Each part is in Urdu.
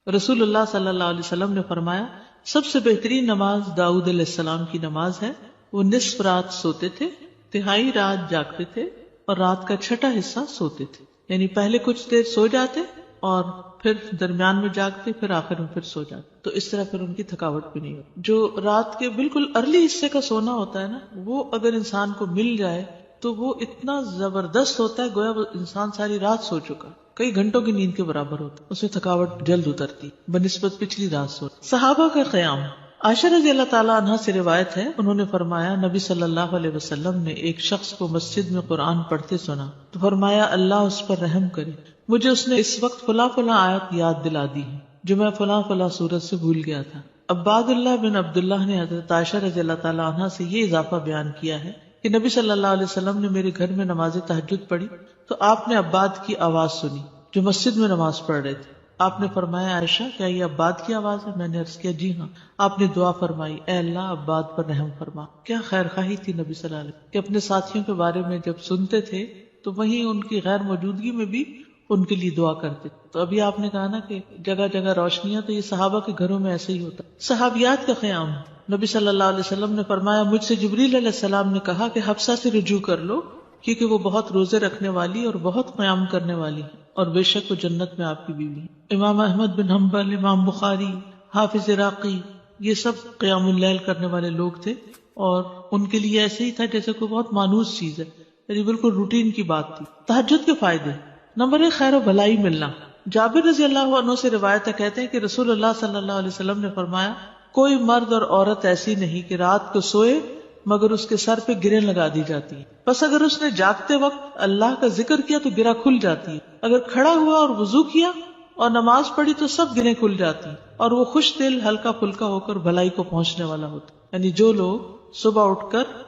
رسول اللہ صلی اللہ علیہ وسلم نے فرمایا سب سے بہترین نماز داؤد علیہ السلام کی نماز ہے. وہ نصف رات سوتے تھے، تہائی رات جاگتے تھے اور رات کا چھٹا حصہ سوتے تھے. یعنی پہلے کچھ دیر سو جاتے اور پھر درمیان میں جاگتے، پھر آخر میں پھر سو جاتے. تو اس طرح پھر ان کی تھکاوٹ بھی نہیں ہوتی. جو رات کے بالکل ارلی حصے کا سونا ہوتا ہے نا، وہ اگر انسان کو مل جائے تو وہ اتنا زبردست ہوتا ہے گویا وہ انسان ساری رات سو چکا، کئی گھنٹوں کی نیند کے برابر ہوتا ہے. اس میں تھکاوٹ جلد اترتی بنسبت پچھلی رات سو. صحابہ کا قیام. عائشہ رضی اللہ تعالیٰ عنہ سے روایت ہے، انہوں نے فرمایا نبی صلی اللہ علیہ وسلم نے ایک شخص کو مسجد میں قرآن پڑھتے سنا تو فرمایا اللہ اس پر رحم کرے، مجھے اس نے اس وقت فلاں فلاں آیت یاد دلا دی ہے جو میں فلاں فلاں سورت سے بھول گیا تھا. عباد اللہ بن عبداللہ نے حضرت عائشہ رضی اللہ تعالیٰ عنہ سے یہ اضافہ بیان کیا ہے کہ نبی صلی اللہ علیہ وسلم نے میرے گھر میں نماز تہجد پڑھی تو آپ نے عباد کی آواز سنی جو مسجد میں نماز پڑھ رہے تھے. آپ نے فرمایا عائشہ کیا یہ عباد کی آواز ہے؟ میں نے عرض کیا جی ہاں. آپ نے دعا فرمائی اے اللہ عباد پر رحم فرما. کیا خیر خواہی تھی نبی صلی اللہ علیہ وسلم کہ اپنے ساتھیوں کے بارے میں جب سنتے تھے تو وہیں ان کی غیر موجودگی میں بھی ان کے لیے دعا کرتے. تو ابھی آپ نے کہا نا کہ جگہ جگہ روشنیاں، تو یہ صحابہ کے گھروں میں ایسے ہی ہوتا. صحابیات کا قیام. نبی صلی اللہ علیہ وسلم نے فرمایا مجھ سے جبریل علیہ السلام نے کہا کہ حفصہ سے رجوع کر لو کیونکہ وہ بہت روزے رکھنے والی اور بہت قیام کرنے والی ہے اور بے شک وہ جنت میں آپ کی بیوی ہے. امام احمد بن حنبل، امام بخاری، حافظ عراقی، یہ سب قیام اللیل کرنے والے لوگ تھے اور ان کے لیے ایسے ہی تھا جیسے کوئی بہت مانوس چیز ہے، یعنی بالکل روٹین کی بات تھی. تہجد کے فائدے. نمبر 1 خیر و بھلائی ملنا. جابر رضی اللہ عنہ سے روایت ہے، کہتے ہیں کہ رسول اللہ صلی اللہ علیہ وسلم نے فرمایا کوئی مرد اور عورت ایسی نہیں کہ رات کو سوئے مگر اس کے سر پہ گریں لگا دی جاتی ہے. بس اگر اس نے جاگتے وقت اللہ کا ذکر کیا تو گرہ کھل جاتی ہے، اگر کھڑا ہوا اور وضو کیا اور نماز پڑھی تو سب گریں کھل جاتی ہیں اور وہ خوش دل ہلکا پھلکا ہو کر بھلائی کو پہنچنے والا ہوتا. یعنی جو لوگ صبح اٹھ کر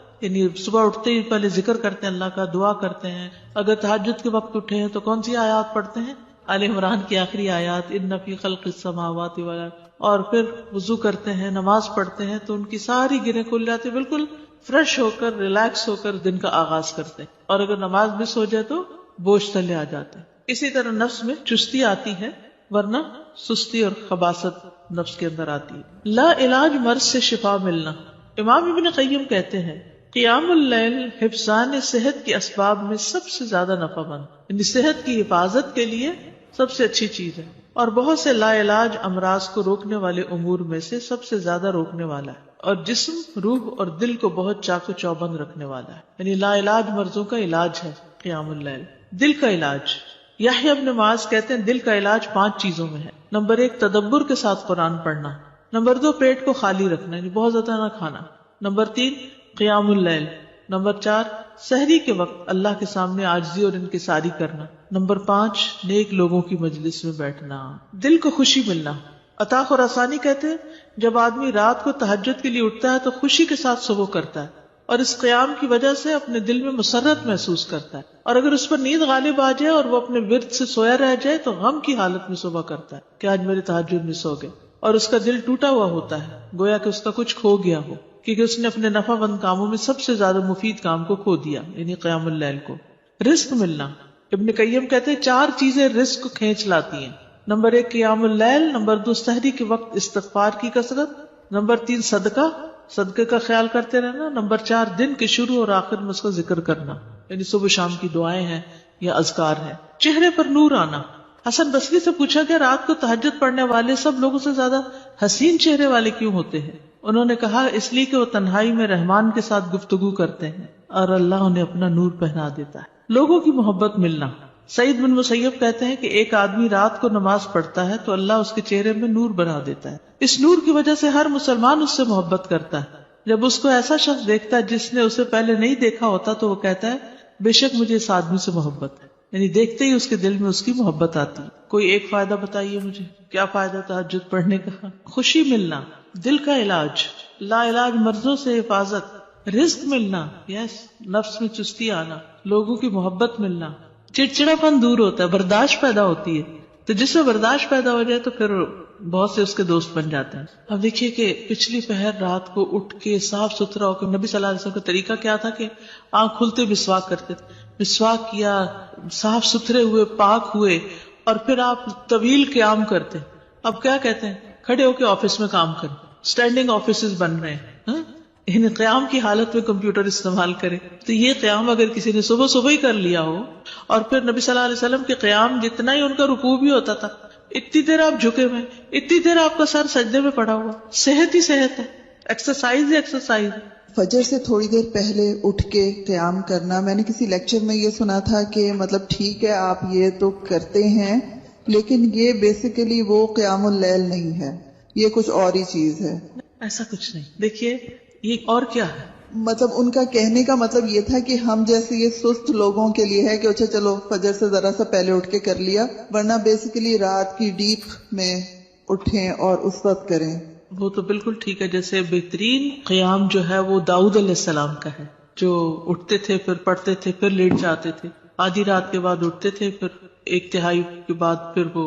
صبح اٹھتے ہی پہلے ذکر کرتے ہیں، اللہ کا دعا کرتے ہیں، اگر تہجد کے وقت اٹھے ہیں تو کون سی آیات پڑھتے ہیں؟ آل عمران کی آخری آیات ان فی خلق السماوات والارض، اور پھر وضو کرتے ہیں، نماز پڑھتے ہیں تو ان کی ساری گریں کھل جاتی، بالکل فریش ہو کر ریلیکس ہو کر دن کا آغاز کرتے ہیں. اور اگر نماز مس ہو جائے تو بوجھ تلے آ جاتے ہیں. اسی طرح نفس میں چستی آتی ہے ورنہ سستی اور خباثت نفس کے اندر آتی ہے. لا علاج مرض سے شفا ملنا. امام ابن قیم کہتے ہیں قیام اللیل حفظان صحت کے اسباب میں سب سے زیادہ نفع مند، یعنی صحت کی حفاظت کے لیے سب سے اچھی چیز ہے اور بہت سے لا علاج امراض کو روکنے والے امور میں سے سب سے زیادہ روکنے والا ہے اور جسم، روح اور دل کو بہت چاق و چوبند رکھنے والا ہے. یعنی لا علاج مرضوں کا علاج ہے قیام اللیل. دل کا علاج. یحییٰ ابن معاذ کہتے ہیں دل کا علاج 5 چیزوں میں ہے. نمبر 1 تدبر کے ساتھ قرآن پڑھنا. نمبر 2 پیٹ کو خالی رکھنا، یعنی بہت زیادہ نہ کھانا. نمبر 3 قیام اللیل. نمبر 4 سحری کے وقت اللہ کے سامنے عاجزی اور انکساری کرنا. نمبر 5 نیک لوگوں کی مجلس میں بیٹھنا. دل کو خوشی ملنا. عطا خراسانی کہتے ہیں جب آدمی رات کو تہجد کے لیے اٹھتا ہے تو خوشی کے ساتھ صبح کرتا ہے اور اس قیام کی وجہ سے اپنے دل میں مسرت محسوس کرتا ہے، اور اگر اس پر نیند غالب آ جائے اور وہ اپنے ورد سے سویا رہ جائے تو غم کی حالت میں صبح کرتا ہے کہ آج میرے تہجد مس ہو گئے، اور اس کا دل ٹوٹا ہوا ہوتا ہے گویا کہ اس کا کچھ کھو گیا ہو، کیونکہ اس نے اپنے نفع مند کاموں میں سب سے زیادہ مفید کام کو کھو دیا، یعنی قیام اللیل کو. رزق ملنا. ابن قیم کہتے ہیں 4 چیزیں رزق کو کھینچ لاتی ہیں. نمبر 1 قیام اللیل. نمبر 2 سحری کے وقت استغفار کی کثرت. نمبر 3 صدقے کا خیال کرتے رہنا. نمبر 4 دن کے شروع اور آخر میں اس کا ذکر کرنا، یعنی صبح شام کی دعائیں ہیں یا اذکار ہیں. چہرے پر نور آنا. حسن بصری سے پوچھا گیا رات کو تہجد پڑھنے والے سب لوگوں سے زیادہ حسین چہرے والے کیوں ہوتے ہیں؟ انہوں نے کہا اس لیے کہ وہ تنہائی میں رحمان کے ساتھ گفتگو کرتے ہیں اور اللہ انہیں اپنا نور پہنا دیتا ہے. لوگوں کی محبت ملنا. سعید بن مسیب کہتے ہیں کہ ایک آدمی رات کو نماز پڑھتا ہے تو اللہ اس کے چہرے میں نور بنا دیتا ہے. اس نور کی وجہ سے ہر مسلمان اس سے محبت کرتا ہے. جب اس کو ایسا شخص دیکھتا ہے جس نے اسے پہلے نہیں دیکھا ہوتا تو وہ کہتا ہے بے شک مجھے اس آدمی سے محبت ہے، یعنی دیکھتے ہی اس کے دل میں اس کی محبت آتی ہے. کوئی ایک فائدہ بتائیے مجھے، کیا فائدہ تہجد پڑھنے کا؟ خوشی ملنا. دل کا علاج. لا علاج مرضوں سے حفاظت. رزق ملنا. نفس میں چستی آنا. لوگوں کی محبت ملنا. چڑچڑا پن دور ہوتا ہے، برداشت پیدا ہوتی ہے. تو جس میں برداشت پیدا ہو جائے تو پھر بہت سے اس کے دوست بن جاتے ہیں. اب دیکھیے کہ پچھلی پہر رات کو اٹھ کے صاف ستھرا ہو کے نبی صلی اللہ علیہ وسلم کا طریقہ کیا تھا کہ آنکھ کھلتے مسواک کرتے تھے. مسواک کیا، صاف ستھرے ہوئے، پاک ہوئے، اور پھر آپ طویل قیام کرتے. اب کیا کہتے ہیں, کھڑے ہو کے آفس میں کام کریں, اسٹینڈنگ آفیسز بن رہے ہیں, یعنی قیام کی حالت میں کمپیوٹر استعمال کرے. تو یہ قیام اگر کسی نے صبح صبح ہی کر لیا ہو, اور پھر نبی صلی اللہ علیہ وسلم کے قیام جتنا ہی ان کا رکوع بھی ہوتا تھا, اتنی دیر آپ جھکے ہوئے, اتنی دیر آپ کا سر سجدے میں پڑا ہوا, صحت ہی صحت ہے, ایکسرسائز ہی ایکسرسائز. فجر سے تھوڑی دیر پہلے اٹھ کے قیام کرنا, میں نے کسی لیکچر میں یہ سنا تھا کہ مطلب ٹھیک ہے آپ یہ تو کرتے ہیں, لیکن یہ بیسیکلی وہ قیام اللیل نہیں ہے, یہ کچھ اور ہی چیز ہے. ایسا کچھ نہیں. دیکھیے یہ اور کیا ہے, مطلب ان کا کہنے کا مطلب یہ تھا کہ ہم جیسے یہ سست لوگوں کے لیے ہے کہ اچھا چلو فجر سے ذرا سا پہلے اٹھ کے کر لیا, ورنہ بیسیکلی رات کی ڈیپ میں اٹھیں اور اس وقت کریں. وہ تو بالکل ٹھیک ہے. جیسے بہترین قیام جو ہے وہ داؤد علیہ السلام کا ہے, جو اٹھتے تھے پھر پڑھتے تھے پھر لیٹ جاتے تھے, آدھی رات کے بعد اٹھتے تھے پھر ایک تہائی کے بعد پھر وہ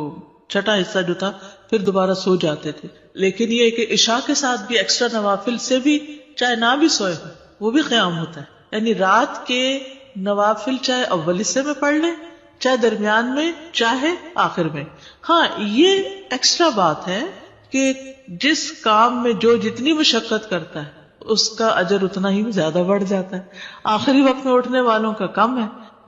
چھٹا حصہ جو تھا پھر دوبارہ سو جاتے تھے. لیکن یہ کہ عشاء کے ساتھ بھی ایکسٹرا نوافل سے بھی چاہے نہ بھی سوئے وہ بھی قیام ہوتا ہے. یعنی رات کے نوافل چاہے اول حصے میں پڑھ لیں, چاہے درمیان میں, چاہے آخر میں. ہاں یہ ایکسٹرا بات ہے کہ جس کام میں جو جتنی مشقت کرتا ہے اس کا اجر اتنا ہی زیادہ بڑھ جاتا ہے. آخری وقت میں اٹھنے والوں کا کم ہے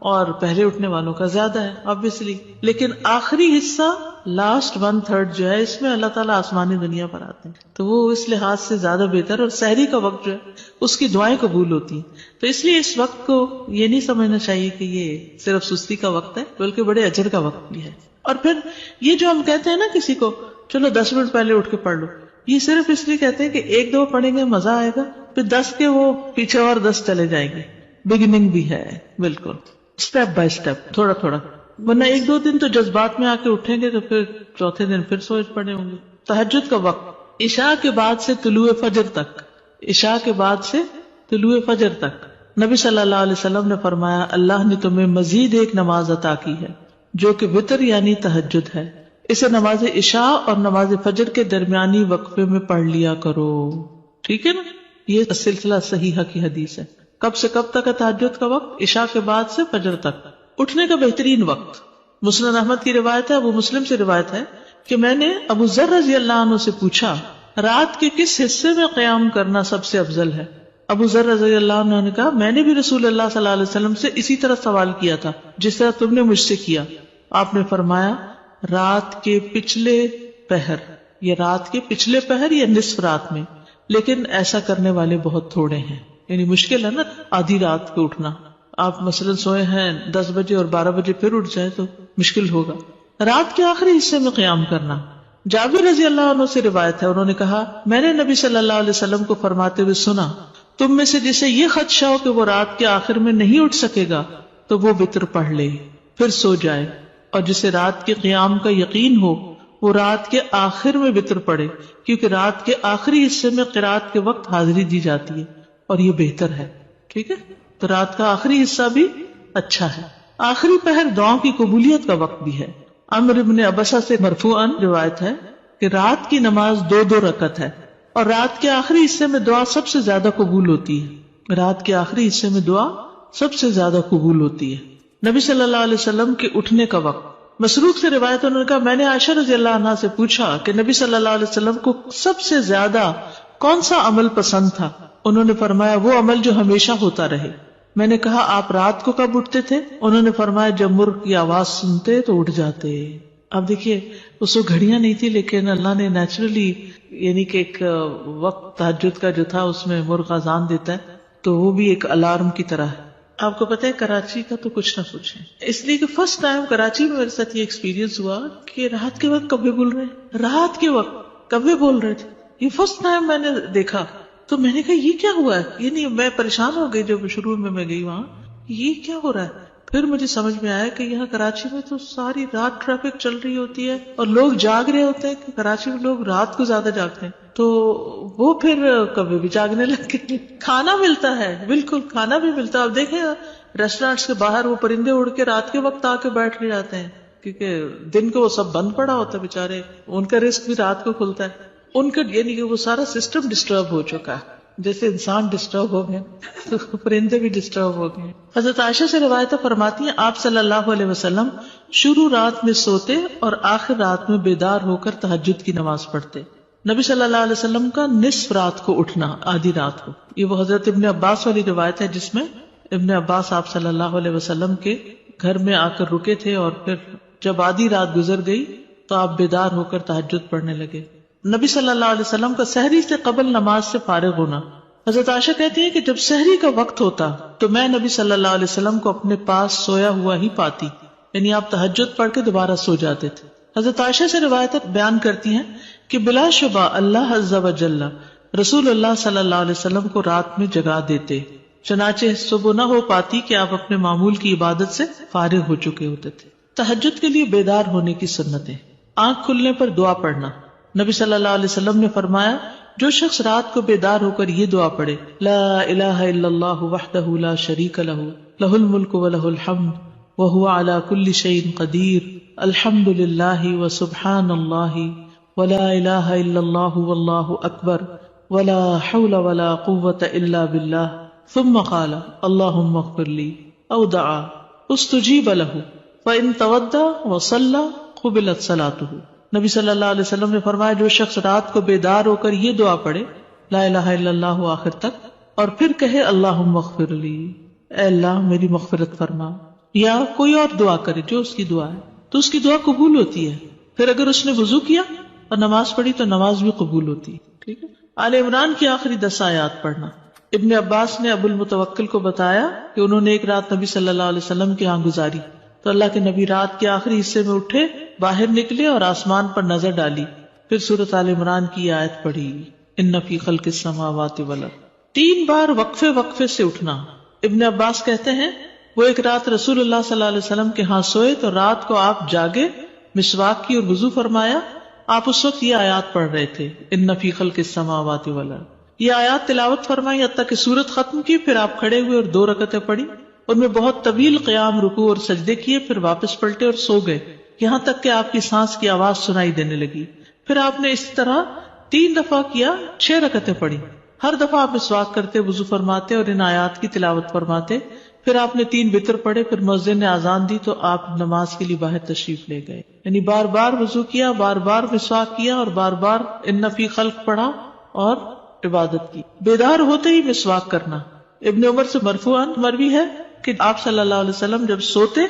اور پہلے اٹھنے والوں کا زیادہ ہے obviously. لیکن آخری حصہ لاسٹ 1/3 جو ہے اس میں اللہ تعالیٰ آسمانی دنیا پر آتے ہیں, تو وہ اس لحاظ سے زیادہ بہتر. اور سحری کا وقت جو ہے اس کی دعائیں قبول ہوتی ہیں. تو اس لیے اس وقت کو یہ نہیں سمجھنا چاہیے کہ یہ صرف سستی کا وقت ہے, بلکہ بڑے اجر کا وقت بھی ہے. اور پھر یہ جو ہم کہتے ہیں نا کسی کو چلو 10 منٹ پہلے اٹھ کے پڑھ لو, یہ صرف اس لیے کہتے ہیں کہ ایک دو پڑھیں گے مزہ آئے گا, پھر 10 کے وہ پیچھے اور 10 چلے جائیں گے. بگننگ بھی ہے بالکل, اسٹیپ بائی اسٹیپ, تھوڑا تھوڑا. ورنہ ایک دو دن تو جذبات میں آ کے اٹھیں گے تو پھر چوتھے دن پھر سوچ پڑے ہوں گے. تہجد کا وقت عشاء کے بعد سے طلوع فجر تک, عشاء کے بعد سے طلوع فجر تک. نبی صلی اللہ علیہ وسلم نے فرمایا اللہ نے تمہیں مزید ایک نماز عطا کی ہے جو کہ وتر یعنی تہجد ہے, اسے نماز عشاء اور نماز فجر کے درمیانی وقفے میں پڑھ لیا کرو. ٹھیک ہے نا, یہ سلسلہ صحیحہ کی حدیث ہے. کب سے کب تک ہے تہجد کا وقت؟ عشاء کے بعد سے فجر تک. اٹھنے کا بہترین وقت, مسند احمد کی روایت ہے, ابو مسلم سے روایت ہے کہ میں نے ابو ذر رضی اللہ عنہ سے پوچھا رات کے کس حصے میں قیام کرنا سب سے افضل ہے؟ ابو ذر رضی اللہ عنہ نے کہا میں نے بھی رسول اللہ صلی اللہ علیہ وسلم سے اسی طرح سوال کیا تھا جس طرح تم نے مجھ سے کیا. آپ نے فرمایا رات کے پچھلے پہر, یا رات کے پچھلے پہر یا نصف رات میں, لیکن ایسا کرنے والے بہت تھوڑے ہیں. یعنی مشکل ہے نا آدھی رات کو اٹھنا. آپ مثلا سوئے ہیں 10 بجے اور 12 بجے پھر اٹھ جائے تو مشکل ہوگا. رات کے آخری حصے میں قیام کرنا. جابر رضی اللہ عنہ سے روایت ہے, انہوں نے کہا میں نے نبی صلی اللہ علیہ وسلم کو فرماتے ہوئے سنا تم میں سے جسے یہ خدشہ ہو کہ وہ رات کے آخر میں نہیں اٹھ سکے گا تو وہ وتر پڑھ لے پھر سو جائے, اور جسے رات کے قیام کا یقین ہو وہ رات کے آخر میں وتر پڑھے, کیونکہ رات کے آخری حصے میں قرات کے وقت حاضری دی جاتی ہے اور یہ بہتر ہے. ٹھیک ہے, تو رات کا آخری حصہ بھی اچھا ہے. آخری پہر دعاؤں کی قبولیت کا وقت بھی ہے. عمرو بن عبسہ سے مرفوعاً روایت ہے کہ رات کی نماز 2 رکعت ہے اور رات کے آخری حصے میں دعا سب سے زیادہ قبول ہوتی ہے. رات کے آخری حصے میں دعا سب سے زیادہ قبول ہوتی ہے. نبی صلی اللہ علیہ وسلم کے اٹھنے کا وقت. مسروق سے روایت انہوں نے کہا میں نے عائشہ رضی اللہ عنہا سے پوچھا کہ نبی صلی اللہ علیہ وسلم کو سب سے زیادہ کون سا عمل پسند تھا؟ انہوں نے فرمایا وہ عمل جو ہمیشہ ہوتا رہے. میں نے کہا آپ رات کو کب اٹھتے تھے؟ انہوں نے فرمایا جب مرغ کی آواز سنتے تو اٹھ جاتے. اب دیکھیے اس کو گھڑیاں نہیں تھی, لیکن اللہ نے نیچرلی یعنی کہ ایک وقت تہجد کا جو تھا اس میں مرغ اذان دیتا ہے, تو وہ بھی ایک الارم کی طرح ہے. آپ کو پتہ ہے کراچی کا تو کچھ نہ پوچھیں, اس لیے کہ فرسٹ ٹائم کراچی میں میرے ساتھ یہ ایکسپیرینس ہوا کہ رات کے وقت کبھی بول رہے ہیں, رات کے وقت کبھی بول رہے تھے. یہ فرسٹ ٹائم میں نے دیکھا, تو میں نے کہا یہ کیا ہوا ہے, یعنی میں پریشان ہو گئی جب شروع میں گئی وہاں, یہ کیا ہو رہا ہے. پھر مجھے سمجھ میں آیا کہ یہاں کراچی میں تو ساری رات ٹریفک چل رہی ہوتی ہے اور لوگ جاگ رہے ہوتے ہیں, کہ کراچی میں لوگ رات کو زیادہ جاگتے ہیں, تو وہ پھر کبھی بھی جاگنے لگ گئے. کھانا ملتا ہے, بالکل کھانا بھی ملتا ہے. اب دیکھیں ریسٹورینٹس کے باہر وہ پرندے اڑ کے رات کے وقت آ کے بیٹھ جاتے ہیں, کیونکہ دن کو وہ سب بند پڑا ہوتا ہے بیچارے, ان کا رزق بھی رات کو کھلتا ہے. ان کا یعنی کہ وہ سارا سسٹم ڈسٹرب ہو چکا ہے. جیسے انسان ڈسٹرب ہو گئے تو پرندے بھی ڈسٹرب ہو گئے. حضرت عائشہ سے روایت فرماتی ہیں آپ صلی اللہ علیہ وسلم شروع رات میں سوتے اور آخر رات میں بیدار ہو کر تہجد کی نماز پڑھتے. نبی صلی اللہ علیہ وسلم کا نصف رات کو اٹھنا، آدھی رات کو، یہ وہ حضرت ابن عباس والی روایت ہے جس میں ابن عباس آپ صلی اللہ علیہ وسلم کے گھر میں آ کر رکے تھے اور پھر جب آدھی رات گزر گئی تو آپ بیدار ہو کر تہجد پڑھنے لگے. نبی صلی اللہ علیہ وسلم کا سحری سے قبل نماز سے فارغ ہونا. حضرت عائشہ کہتی ہیں کہ جب سحری کا وقت ہوتا تو میں نبی صلی اللہ علیہ وسلم کو اپنے پاس سویا ہوا ہی پاتی، یعنی آپ تہجد پڑھ کے دوبارہ سو جاتے تھے. حضرت عائشہ سے روایت بیان کرتی ہیں کہ بلا شبہ اللہ عز و جل رسول اللہ صلی اللہ علیہ وسلم کو رات میں جگا دیتے، چنانچہ صبح نہ ہو پاتی کہ آپ اپنے معمول کی عبادت سے فارغ ہو چکے ہوتے تھے. تہجد کے لیے بیدار ہونے کی سنتیں. آنکھ کھلنے پر دعا پڑھنا. نبی صلی اللہ علیہ وسلم نے فرمایا جو شخص رات کو بیدار ہو کر یہ دعا پڑھے لا الہ الا اللہ وحدہ لا شریک لہ لہ الملک ولہ الحمد وہو علی کل شیء قدیر الحمد للہ وسبحان اللہ ولا الہ الا اللہ واللہ اکبر ولا حول ولا قوة الا باللہ ثم قال اللہم اغفر لی او دعا استجیب لہ فإن تودع وصلى قبلت صلاته. نبی صلی اللہ علیہ وسلم نے فرمایا جو شخص رات کو بیدار ہو کر یہ دعا پڑھے لا الہ الا اللہ آخر تک اور پھر کہے اللہم اغفر لی، اے اللہ میری مغفرت فرما، یا کوئی اور دعا کرے جو اس کی دعا ہے تو اس کی دعا قبول ہوتی ہے. پھر اگر اس نے وضو کیا اور نماز پڑھی تو نماز بھی قبول ہوتی ہے. ٹھیک ہے. آل عمران کی آخری 10 آیات پڑھنا. ابن عباس نے ابو المتوکل کو بتایا کہ انہوں نے ایک رات نبی صلی اللہ علیہ وسلم کے ہاں گزاری تو اللہ کے نبی رات کے آخری حصے میں اٹھے، باہر نکلے اور آسمان پر نظر ڈالی، پھر سورۃ آل عمران کی آیت پڑھی ان فی خلق السماوات والارض. 3 بار وقفے سے اٹھنا. ابن عباس کہتے ہیں وہ ایک رات رسول اللہ صلی اللہ علیہ وسلم کے ہاں سوئے تو رات کو آپ جاگے، مسواک کی اور وضو فرمایا. آپ اس وقت یہ آیات پڑھ رہے تھے ان فی خلق السماوات والارض. یہ آیات تلاوت فرمائی حتیٰ کہ سورت ختم کی، پھر آپ کھڑے ہوئے اور 2 رکعتیں پڑھی، ان میں بہت طویل قیام، رکوع اور سجدے کیے، پھر واپس پلٹے اور سو گئے یہاں تک کہ آپ کی سانس کی آواز سنائی دینے لگی. پھر آپ نے اس طرح 3 دفعہ کیا، 6 رکعتیں پڑھی. ہر دفعہ آپ مسواک کرتے، وضو فرماتے اور ان آیات کی تلاوت فرماتے. پھر آپ نے 3 وتر پڑھے، پھر مؤذن نے اذان دی تو آپ نماز کے لیے باہر تشریف لے گئے. یعنی بار بار وضو کیا، بار بار مسواک کیا اور بار بار ان فی خلق پڑھا اور عبادت کی. بیدار ہوتے ہی مسواک کرنا. ابن عمر سے مرفوعاً مروی ہے کہ آپ صلی اللہ علیہ وسلم جب سوتے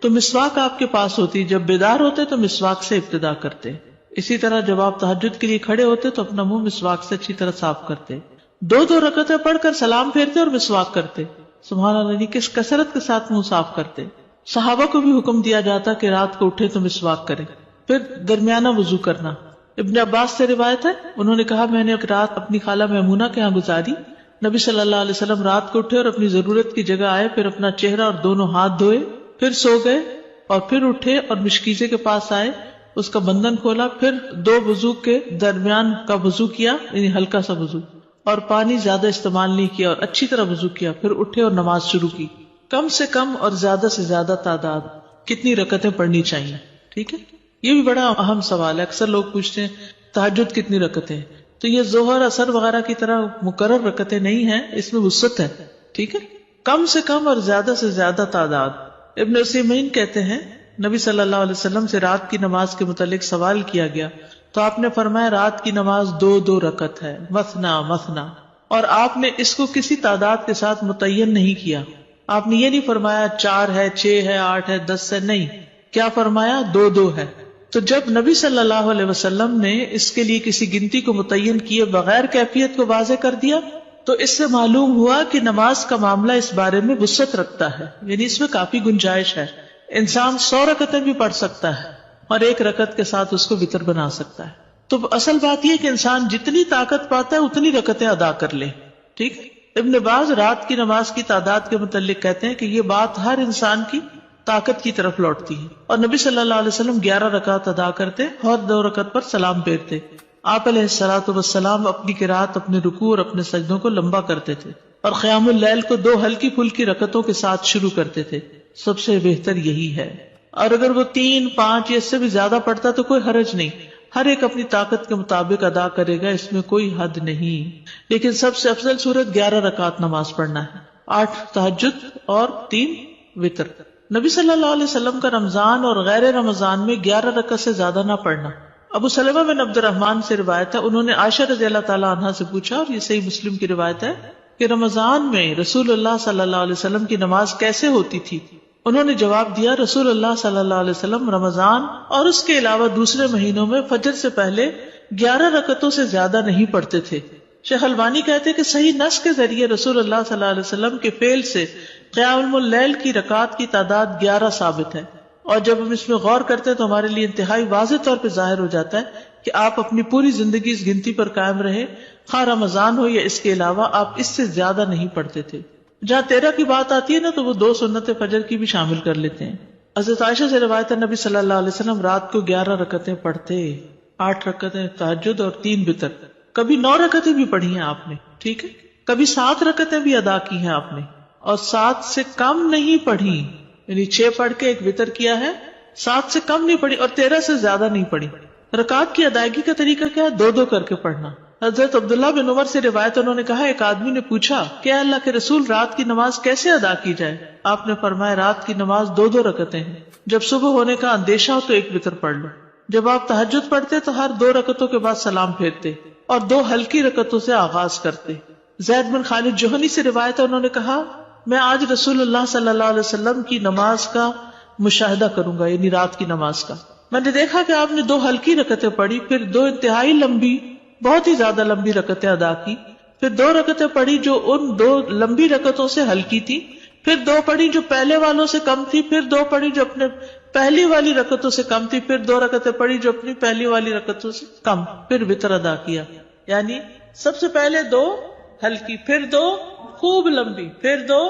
تو مسواک آپ کے پاس ہوتی، جب بیدار ہوتے تو مسواک سے ابتدا کرتے. اسی طرح جب آپ تہجد کے لیے کھڑے ہوتے تو اپنا منہ مسواک سے اچھی طرح صاف کرتے. 2 رکعتیں پڑھ کر سلام پھیرتے اور مسواک کرتے. سبحان اللہ، کس کثرت کے ساتھ منہ صاف کرتے. صحابہ کو بھی حکم دیا جاتا کہ رات کو اٹھے تو مسواک کرے. پھر درمیانہ وضو کرنا. ابن عباس سے روایت ہے انہوں نے کہا میں نے ایک رات اپنی خالہ میمونہ کے ہاں گزاری. نبی صلی اللہ علیہ وسلم رات کو اٹھے اور اپنی ضرورت کی جگہ آئے، پھر اپنا چہرہ اور دونوں ہاتھ دھوئے، پھر سو گئے اور پھر اٹھے اور مشکیزے کے پاس آئے، اس کا بندھن کھولا، پھر 2 وضو کے درمیان کا وضو کیا، یعنی ہلکا سا وضو، اور پانی زیادہ استعمال نہیں کیا اور اچھی طرح وضو کیا. پھر اٹھے اور نماز شروع کی. کم سے کم اور زیادہ سے زیادہ تعداد کتنی رکعتیں پڑھنی چاہیے؟ ٹھیک ہے. یہ بھی بڑا اہم سوال ہے. اکثر لوگ پوچھتے ہیں تہجد کتنی رکعتیں؟ تو یہ ظہر اثر وغیرہ کی طرح مقرر رکعتیں نہیں ہیں، اس میں وسعت ہے. ٹھیک ہے. کم سے کم اور زیادہ سے زیادہ تعداد. ابن عثیمین کہتے ہیں نبی صلی اللہ علیہ وسلم سے رات کی نماز کے متعلق سوال کیا گیا تو آپ نے فرمایا رات کی نماز 2 رکعت ہے، مثنا مثنا، اور آپ نے اس کو کسی تعداد کے ساتھ متعین نہیں کیا. آپ نے یہ نہیں فرمایا 4 ہے، 6 ہے، 8 ہے، 10 ہے، نہیں. کیا فرمایا؟ 2 ہے. تو جب نبی صلی اللہ علیہ وسلم نے اس کے لیے کسی گنتی کو متعین کیے بغیر کیفیت کو واضح کر دیا تو اس سے معلوم ہوا کہ نماز کا معاملہ اس بارے میں وسعت رکھتا ہے، یعنی اس میں کافی گنجائش ہے. انسان 100 رکعتیں بھی پڑھ سکتا ہے اور 1 رکعت کے ساتھ اس کو وتر بنا سکتا ہے. تو اصل بات یہ کہ انسان جتنی طاقت پاتا ہے اتنی رکعتیں ادا کر لے. ٹھیک. ابن باز رات کی نماز کی تعداد کے متعلق کہتے ہیں کہ یہ بات ہر انسان کی طاقت کی طرف لوٹتی ہے، اور نبی صلی اللہ علیہ وسلم 11 رکعت ادا کرتے اور 2 رکعت پر سلام پھیرتے. آپ علیہ الصلوۃ والسلام اپنی قرات، اپنے رکوع اور اپنے سجدوں کو لمبا کرتے تھے اور قیام اللیل کو 2 ہلکی پھلکی رکعتوں کے ساتھ شروع کرتے تھے. سب سے بہتر یہی ہے. اور اگر وہ 3، 5 یا اس سے بھی زیادہ پڑھتا تو کوئی حرج نہیں. ہر ایک اپنی طاقت کے مطابق ادا کرے گا، اس میں کوئی حد نہیں. لیکن سب سے افضل صورت 11 رکعت نماز پڑھنا ہے، 8 تہجد اور 3 وتر. نبی صلی اللہ علیہ وسلم کا رمضان اور غیر رمضان میں 11 رکعت سے زیادہ نہ پڑھنا. ابو سلمہ بن عبد الرحمن سے روایت ہے، انہوں نے عائشہ رضی اللہ تعالی عنہا سے پوچھا، اور یہ صحیح مسلم کی روایت ہے، کہ رمضان میں رسول اللہ صلی اللہ علیہ وسلم کی نماز کیسے ہوتی تھی؟ انہوں نے جواب دیا، رسول اللہ صلی اللہ علیہ وسلم رمضان اور اس کے علاوہ دوسرے مہینوں میں فجر سے پہلے 11 رکعتوں سے زیادہ نہیں پڑھتے تھے. شیخ البانی کہتے کہ صحیح نص کے ذریعے رسول اللہ صلی اللہ علیہ وسلم کے فعل سے قیام اللیل کی رکعات کی تعداد 11 ثابت ہے، اور جب ہم اس میں غور کرتے ہیں تو ہمارے لیے انتہائی واضح طور پہ ظاہر ہو جاتا ہے کہ آپ اپنی پوری زندگی اس گنتی پر قائم رہے، خواہ رمضان ہو یا اس کے علاوہ آپ اس سے زیادہ نہیں پڑھتے تھے. جہاں 13 کی بات آتی ہے نا تو وہ 2 سنت فجر کی بھی شامل کر لیتے ہیں. حضرت عائشہ سے روایت ہے، نبی صلی اللہ علیہ وسلم رات کو 11 رکعتیں پڑھتے، 8 رکعتیں تہجد اور 3 وتر. کبھی 9 رکعتیں بھی پڑھی ہیں آپ نے، ٹھیک ہے، کبھی 7 رکعتیں بھی ادا کی ہیں آپ نے، اور 7 سے کم نہیں پڑھی، یعنی 6 پڑھ کے 1 وتر کیا ہے، 7 سے کم نہیں پڑھی اور 13 سے زیادہ نہیں پڑھی. رکعات کی ادائیگی کا طریقہ کیا ہے؟ 2 کر کے پڑھنا. حضرت عبداللہ بن عمر سے روایت، انہوں نے کہا، ایک آدمی نے پوچھا کہ اللہ کے رسول رات کی نماز کیسے ادا کی جائے؟ آپ نے فرمایا، رات کی نماز 2 رکعتیں ہیں، جب صبح ہونے کا اندیشہ ہو تو 1 وتر پڑھ لو. جب آپ تہجد پڑھتے تو ہر 2 رکعتوں کے بعد سلام پھیرتے اور 2 ہلکی رکعتوں سے آغاز کرتے. زید بن خالد جوہنی سے روایت ہے، انہوں نے کہا، میں آج رسول اللہ صلی اللہ علیہ وسلم کی نماز کا مشاہدہ کروں گا، یعنی رات کی نماز کا. میں نے دیکھا کہ آپ نے 2 ہلکی رکعتیں پڑھی، پھر 2 انتہائی لمبی، بہت ہی زیادہ لمبی رکعتیں ادا کی، پھر 2 رکعتیں پڑھی جو ان 2 لمبی رکعتوں سے ہلکی تھی، پھر 2 پڑھی جو پہلے والوں سے کم تھی، پھر 2 پڑھی جو اپنے پہلی والی رکعتوں سے کم تھی، پھر 2 رکعتیں پڑھی جو اپنی پہلی والی رکعتوں سے کم، پھر وتر ادا کیا. یعنی سب سے پہلے 2 ہلکی، پھر 2 خوب لمبی، پھر 2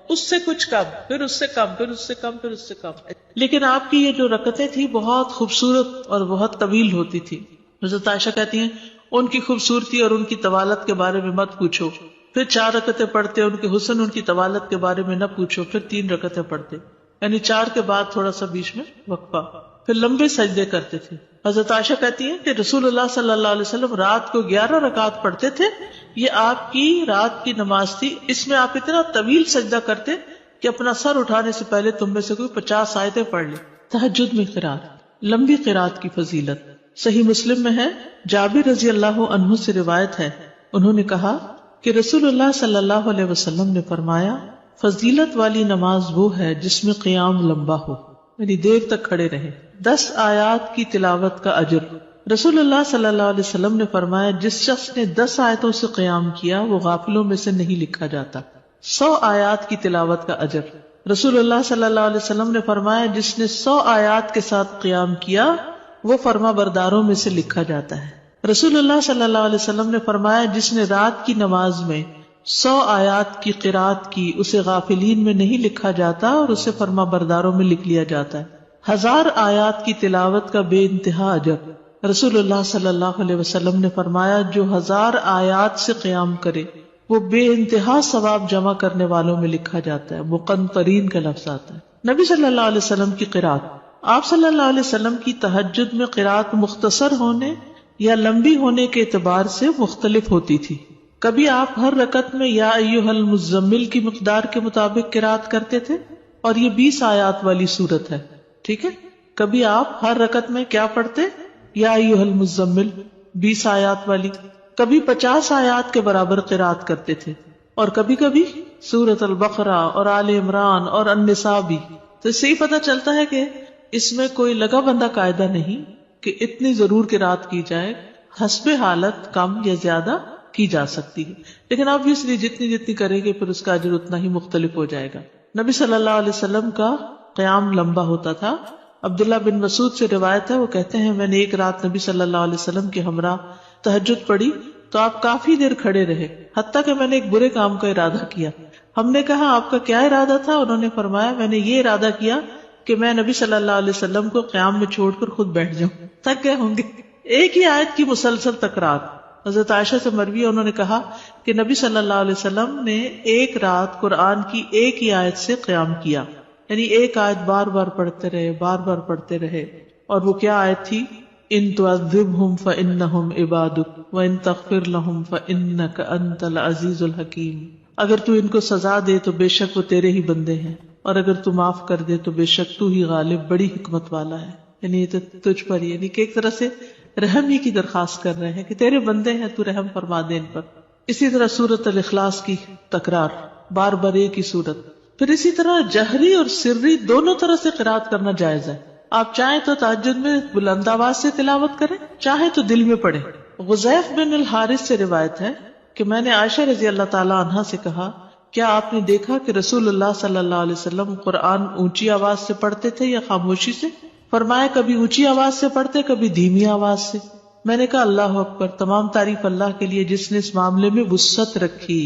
اس سے کچھ کم، پھر اس سے کم، پھر اس سے کم، پھر اس سے کم. لیکن آپ کی یہ جو رکعتیں تھی بہت خوبصورت اور بہت طویل ہوتی تھی. حضرت عائشہ کہتی ہیں، ان کی خوبصورتی اور ان کی طوالت کے بارے میں مت پوچھو. پھر 4 رکعتیں پڑھتے، ان کے حسن، ان کی طوالت کے بارے میں نہ پوچھو. پھر 3 رکعتیں پڑھتے، یعنی 4 کے بعد تھوڑا سا بیچ میں وقفہ، پھر لمبے سجدے کرتے تھے. حضرت عائشہ کہتی ہیں کہ رسول اللہ صلی اللہ علیہ وسلم رات کو 11 رکعات پڑھتے تھے، یہ آپ کی رات کی نماز تھی. اس میں آپ اتنا طویل سجدہ کرتے کہ اپنا سر اٹھانے سے پہلے تم میں سے کوئی 50 آیتیں پڑھ لے. تہجد میں قرات، لمبی قرات کی فضیلت صحیح مسلم میں ہے. جابر رضی اللہ عنہ سے روایت ہے، انہوں نے کہا کہ رسول اللہ صلی اللہ علیہ وسلم نے فرمایا، فضیلت والی نماز وہ ہے جس میں قیام لمبا ہو، یعنی دیر تک کھڑے رہے. 10 آیات کی تلاوت کا اجر. رسول اللہ صلی اللہ علیہ وسلم نے فرمایا، جس شخص نے 10 آیتوں سے قیام کیا وہ غافلوں میں سے نہیں لکھا جاتا. 100 آیات کی تلاوت کا اجر. رسول اللہ صلی اللہ علیہ وسلم نے فرمایا، جس نے 100 آیات کے ساتھ قیام کیا وہ فرما برداروں میں سے لکھا جاتا ہے. رسول اللہ صلی اللہ علیہ وسلم نے فرمایا، جس نے رات کی نماز میں 100 آیات کی قرات کی اسے غافلین میں نہیں لکھا جاتا اور اسے فرما برداروں میں لکھ لیا جاتا ہے. 1000 آیات کی تلاوت کا بے انتہا اجر. رسول اللہ صلی اللہ علیہ وسلم نے فرمایا، جو 1000 آیات سے قیام کرے وہ بے انتہا ثواب جمع کرنے والوں میں لکھا جاتا ہے. مقنطرین کا لفظ آتا ہے. نبی صلی اللہ علیہ وسلم کی قرات. آپ صلی اللہ علیہ وسلم کی تہجد میں قرات مختصر ہونے یا لمبی ہونے کے اعتبار سے مختلف ہوتی تھی. کبھی آپ ہر رکعت میں یا ایھا المزمل کی مقدار کے مطابق قرات کرتے تھے، اور یہ 20 آیات والی سورت ہے، ٹھیک ہے. کبھی آپ ہر رکعت میں کیا پڑھتے؟ یا ایھا المزمل 20 آیات والی. کبھی 50 آیات کے برابر قرات کرتے تھے، اور کبھی کبھی سورۃ البقرہ اور آل عمران اور النساء بھی. تو اس سے ہی پتہ چلتا ہے کہ اس میں کوئی لگا بندہ قاعدہ نہیں کہ اتنی ضرور قرات کی جائے، حسب حالت کم یا زیادہ کی جا سکتی ہے، لیکن obviously جتنی جتنی کریں گے پھر اس کا اجر اتنا ہی مختلف ہو جائے گا. نبی صلی اللہ علیہ وسلم کا قیام لمبا ہوتا تھا. عبداللہ بن مسعود سے روایت ہے، وہ کہتے ہیں، میں نے ایک رات نبی صلی اللہ علیہ وسلم کے ہمراہ تہجد پڑھی تو آپ کافی دیر کھڑے رہے، حتیٰ کہ میں نے ایک برے کام کا ارادہ کیا. ہم نے کہا، آپ کا کیا ارادہ تھا؟ انہوں نے فرمایا، میں نے یہ ارادہ کیا کہ میں نبی صلی اللہ علیہ وسلم کو قیام میں چھوڑ کر خود بیٹھ جاؤں. تھک گئے ہوں گے. ایک ہی آیت کی مسلسل تکرار. حضرت عائشہ سے مروی ہے، انہوں نے کہا کہ نبی صلی اللہ علیہ وسلم نے ایک رات قرآن کی ایک ہی آیت سے قیام کیا، یعنی ایک آیت بار بار پڑھتے رہے، بار بار پڑھتے رہے. اور وہ کیا آیت تھی؟ ان تعذبہم فانہم عبادک وان تغفر لہم فانک انت العزیز الحکیم. اگر تو ان کو سزا دے تو بے شک وہ تیرے ہی بندے ہیں، اور اگر تو معاف کر دے تو بے شک تو ہی غالب بڑی حکمت والا ہے. یعنی یہ تو تجھ پر، یعنی کہ ایک طرح سے رحم ہی کی درخواست کر رہے ہیں کہ تیرے بندے ہیں، تو رحم فرما دے ان پر. اسی طرح سورۃ الاخلاص کی تکرار، بار بار ایک ہی سورت. پھر اسی طرح جہری اور سری دونوں طرح سے قرات کرنا جائز ہے. آپ چاہیں تو تہجد میں بلند آواز سے تلاوت کریں، چاہیں تو دل میں پڑھیں. غزیف بن الحارث سے روایت ہے کہ میں نے عائشہ رضی اللہ تعالی عنہا سے کہا، کیا آپ نے دیکھا کہ رسول اللہ صلی اللہ علیہ وسلم قرآن اونچی آواز سے پڑھتے تھے یا خاموشی سے؟ فرمایا کبھی اونچی آواز سے پڑھتے، کبھی دھیمی آواز سے. میں نے کہا اللہ اکبر، تمام تعریف اللہ کے لیے جس نے اس معاملے میں وسعت رکھی.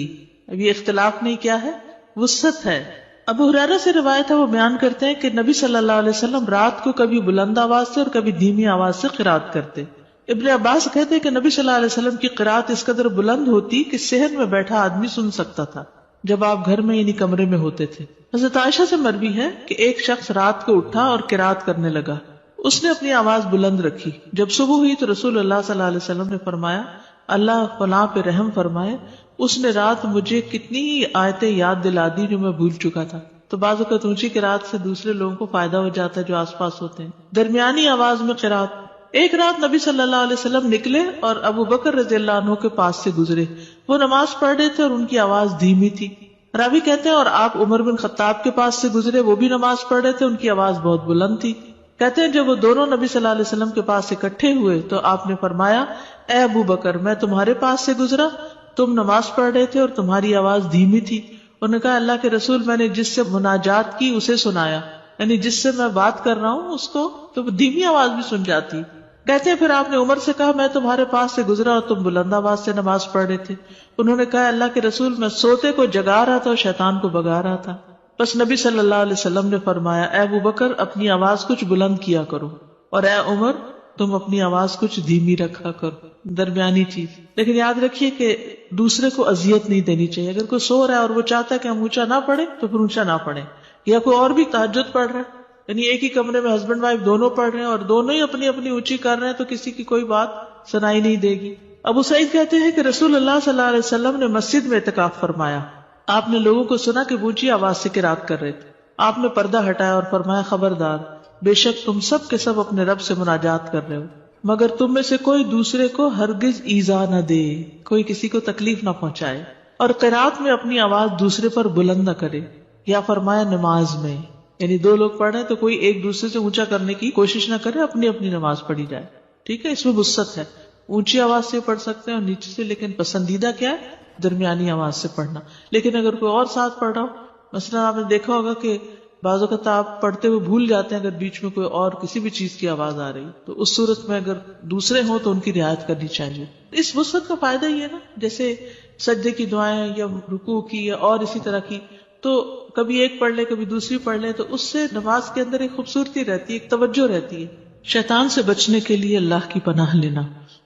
اب یہ اختلاف نہیں، کیا ہے؟ وسعت ہے. ابو ہریرہ سے روایت ہے، وہ بیان کرتے ہیں کہ نبی صلی اللہ علیہ وسلم رات کو کبھی بلند آواز سے اور کبھی دھیمی آواز سے قرات کرتے. ابن عباس کہتے ہیں کہ نبی صلی اللہ علیہ وسلم کی قرات اس قدر بلند ہوتی کہ صحن میں بیٹھا آدمی سن سکتا تھا جب آپ گھر میں یعنی کمرے میں ہوتے تھے. حضرت عائشہ سے مروی ہے کہ ایک شخص رات کو اٹھا اور قرات کرنے لگا. اس نے اپنی آواز بلند رکھی. جب صبح ہوئی تو رسول اللہ صلی اللہ علیہ وسلم نے فرمایا اللہ فلاں پہ رحم فرمائے، اس نے رات مجھے کتنی ہی آیتیں یاد دلا دی جو میں بھول چکا تھا. تو بعض اوقات اونچی قرات سے دوسرے لوگوں کو فائدہ ہو جاتا ہے جو آس پاس ہوتے ہیں. درمیانی آواز میں قرات. ایک رات نبی صلی اللہ علیہ وسلم نکلے اور ابو بکر رضی اللہ عنہ کے پاس سے گزرے. وہ نماز پڑھ رہے تھے اور ان کی آواز دھیمی تھی. راوی کہتے ہیں اور آپ عمر بن خطاب کے پاس سے گزرے، وہ بھی نماز پڑھ رہے تھے، ان کی آواز بہت بلند تھی. کہتے ہیں جب وہ دونوں نبی صلی اللہ علیہ وسلم کے پاس اکٹھے ہوئے تو آپ نے فرمایا اے ابو بکر، میں تمہارے پاس سے گزرا، تم نماز پڑھ رہے تھے اور تمہاری آواز دھیمی تھی. انہوں نے کہا اللہ کے رسول، میں نے جس سے مناجات کی اسے سنایا، یعنی جس سے میں بات کر رہا ہوں اس کو تو دھیمی آواز بھی سن جاتی. کہتے ہیں پھر آپ نے عمر سے کہا میں تمہارے پاس سے گزرا اور تم بلند آواز سے نماز پڑھ رہے تھے. انہوں نے کہا اللہ کے رسول، میں سوتے کو جگا رہا تھا اور شیطان کو بگا رہا تھا. بس نبی صلی اللہ علیہ وسلم نے فرمایا اے ابو بکر، اپنی آواز کچھ بلند کیا کرو، اور اے عمر، تم اپنی آواز کچھ دھیمی رکھا کرو. درمیانی چیز. لیکن یاد رکھیے کہ دوسرے کو اذیت نہیں دینی چاہیے. اگر کوئی سو رہا ہے اور وہ چاہتا ہے کہ ہم اونچا نہ پڑھیں تو پھر اونچا نہ پڑھیں. یا کوئی اور بھی تہجد پڑھ رہا ہے، یعنی ایک ہی کمرے میں ہسبینڈ وائف دونوں پڑھ رہے ہیں اور دونوں ہی اپنی اپنی اونچی کر رہے ہیں تو کسی کی کوئی بات سنائی نہیں دے گی. ابو سعید کہتے ہیں کہ رسول اللہ صلی اللہ علیہ وسلم نے مسجد میں اعتکاف فرمایا. آپ نے لوگوں کو سنا کہ اونچی آواز سے قرات کر رہے تھے. آپ نے پردہ ہٹایا اور فرمایا خبردار، بے شک تم سب کے سب اپنے رب سے مناجات کر رہے ہو، مگر تم میں سے کوئی دوسرے کو ہرگز ایذا نہ دے، کوئی کسی کو تکلیف نہ پہنچائے، اور قرات میں اپنی آواز دوسرے پر بلند نہ کرے. یا فرمایا نماز میں، یعنی دو لوگ پڑھ رہے ہیں تو کوئی ایک دوسرے سے اونچا کرنے کی کوشش نہ کرے، اپنی اپنی نماز پڑھی جائے. ٹھیک ہے، اس میں وسعت ہے. اونچی آواز سے پڑھ سکتے ہیں اور نیچے سے، لیکن پسندیدہ کیا ہے؟ درمیانی آواز سے پڑھنا. لیکن اگر کوئی اور ساتھ پڑھ رہا ہو، مثلا آپ نے دیکھا ہوگا کہ بعض اوقات آپ پڑھتے ہوئے بھول جاتے ہیں اگر بیچ میں کوئی اور کسی بھی چیز کی آواز آ رہی، تو اس صورت میں اگر دوسرے ہوں تو ان کی رعایت کرنی چاہیے. اس وسعت کا فائدہ یہ ہے نا، جیسے سجدے کی دعائیں یا رکوع کی یا اور اسی طرح کی، تو کبھی ایک پڑھ لے کبھی دوسری پڑھ لے تو اس سے نماز کے اندر ایک خوبصورتی رہتی ہے، ایک توجہ رہتی ہے. شیطان سے بچنے کے لیے اللہ کی پناہ لینا.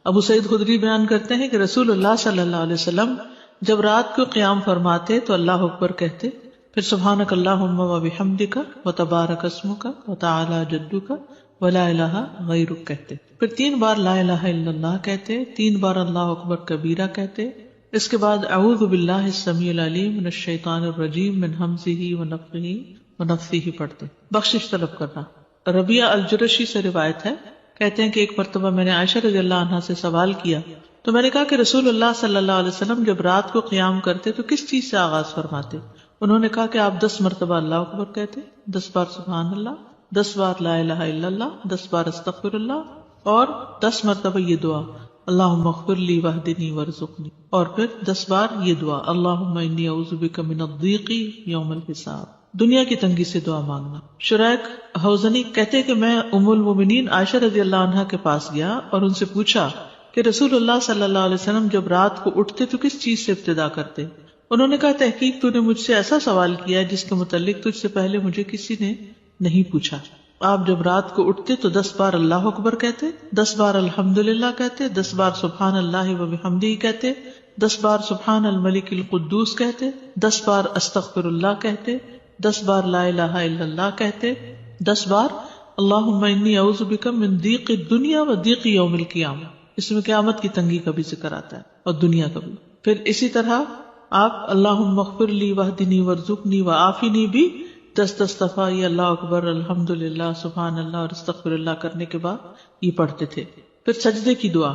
ابو سعید خدری بیان کرتے ہیں کہ رسول اللہ صلی اللہ علیہ وسلم جب رات کو قیام فرماتے تو اللہ اکبر کہتے، پھر سبحانک اللہم و بحمدک و تبارک اسمک و تعالی جدک و لا الہ غیرک کہتے، پھر 3 بار لا الہ الا اللہ کہتے، 3 بار اللہ اکبر کبیرہ کہتے. اس کے بعد اعوذ باللہ السمیع العلیم من الشیطان الرجیم من ہمزہ ونفخہ ونفثہ پڑھتے. بخشش طلب کرنا. ربیعہ الجرشی سے روایت ہے، کہتے ہیں کہ ایک مرتبہ میں نے عائشہ رضی اللہ عنہا سے سوال کیا تو میں نے کہا کہ رسول اللہ صلی اللہ علیہ وسلم جب رات کو قیام کرتے تو کس چیز سے آغاز فرماتے؟ انہوں نے کہا کہ آپ 10 مرتبہ اللہ اکبر کہتے، 10 بار سبحان اللہ، 10 بار لا الہ الا اللہ، 10 بار استغفر اللہ، اور 10 مرتبہ یہ دعا اللہم اغفر لی واہدنی وارزقنی، اور پھر 10 بار یہ دعا اللہم انی اعوذ بک من الضیق یوم الحساب، دنیا کی تنگی سے دعا مانگنا. شریک حوزنی کہتے کہ میں ام المومنین عائشہ رضی اللہ عنہا کے پاس گیا اور ان سے پوچھا کہ رسول اللہ صلی اللہ علیہ وسلم جب رات کو اٹھتے تو کس چیز سے ابتدا کرتے؟ انہوں نے کہا تحقیق تو نے مجھ سے ایسا سوال کیا جس کے متعلق تجھ سے پہلے مجھے کسی نے نہیں پوچھا. آپ جب رات کو اٹھتے تو 10 بار اللہ اکبر کہتے، 10 بار الحمدللہ کہتے، 10 بار سبحان اللہ و بحمدہ کہتے، 10 بار سبحان الملک القدوس کہتے، 10 بار استغفر اللہ کہتے، 10 بار لا الہ الا اللہ کہتے، 10 بار اللہم انی اعوذ بک من ضیق الدنیا و ضیق یوم القیامہ، اس میں قیامت کی تنگی کا بھی ذکر آتا ہے اور دنیا کا بھی. پھر اسی طرح آپ اللہم اغفر لی واہدنی وارزقنی وعافنی بھی 10 دفعہ یہ اللہ اکبر الحمدللہ سبحان اللہ اور استغفر اللہ کرنے کے بعد یہ پڑھتے تھے. پھر سجدے کی دعا